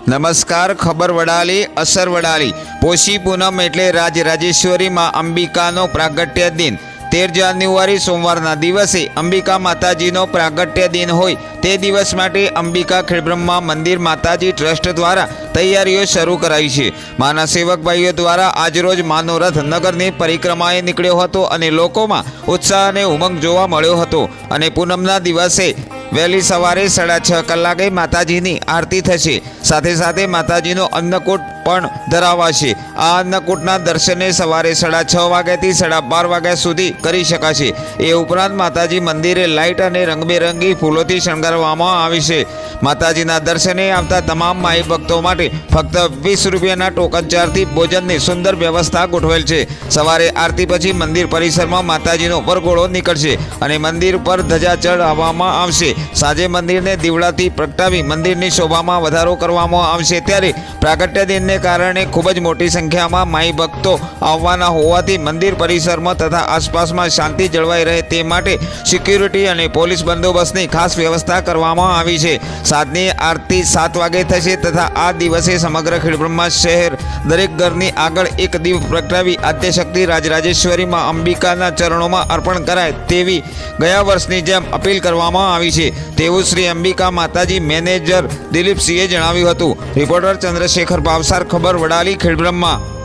નમસ્કાર. ખબર વડાલી, અસર વડાલી. પોષી પૂનમ એટલે રાજરાજેશ્વરી માં અંબિકાનો પ્રાગટ્ય દિન. 13 જાન્યુઆરી સોમવારના દિવસે અંબિકા માતાજીનો પ્રાગટ્ય દિન હોય તે દિવસ માટે અંબિકા ખેડબ્રહ્મા મંદિર માતાજી ટ્રસ્ટ દ્વારા તૈયારીઓ શરૂ કરાઈ છે. માના સેવક ભાઈઓ દ્વારા આજરોજ માનો રથ નગરની પરિક્રમાએ નીકળ્યો હતો અને લોકોમાં ઉત્સાહ અને ઉમંગ જોવા મળ્યો હતો. અને પૂનમના દિવસે વહેલી સવારે 6:30 કલાકે માતાજીની આરતી થશે. સાથે સાથે માતાજીનો અન્નકૂટ પણ ધરાવાશે. આ અન્નકૂટના દર્શને સવારે 6:30 વાગ્યાથી 12:30 વાગ્યા સુધી કરી શકાશે. એ ઉપરાંત માતાજી મંદિરે લાઇટ અને રંગબેરંગી ફૂલોથી શણગારવામાં આવી છે. માતાજીના દર્શને આવતા તમામ માઈ ભક્તો માટે ફક્ત 20 રૂપિયાના ટોકન ચાર્જથી ભોજનની સુંદર વ્યવસ્થા ગોઠવેલ છે. સવારે આરતી પછી મંદિર પરિસરમાં માતાજીનો વરઘોડો નીકળશે અને મંદિર પર ધજા ચઢાવવામાં આવશે. સાંજે મંદિરને દીવડાથી પ્રગટાવી મંદિરની શોભામાં વધારો કરવામાં આવશે. ત્યારે પ્રાગટ્ય દિનને કારણે ખૂબ જ મોટી સંખ્યામાં માઈ ભક્તો આવવાના હોવાથી મંદિર પરિસરમાં તથા આસપાસમાં શાંતિ જળવાઈ રહે તે માટે સિક્યુરિટી અને પોલીસ બંદોબસ્તની ખાસ વ્યવસ્થા કરવામાં આવી છે. સાંજની આરતી 7 વાગે થશે તથા આ દિવસે સમગ્ર ખેડબ્રહ્મા શહેર દરેક ઘરની આગળ એક દીપ પ્રગટાવી આદ્યશક્તિ રાજરાજેશ્વરીમાં અંબિકાના ચરણોમાં અર્પણ કરાય તેવી ગયા વર્ષની જેમ અપીલ કરવામાં આવી છે તેવું શ્રી અંબિકા માતાજી મેનેજર દિલીપસિંહે જણાવ્યું હતું. રિપોર્ટર ચંદ્રશેખર ભાવસાર, ખબર વડાલી, ખેડબ્રહ્મા.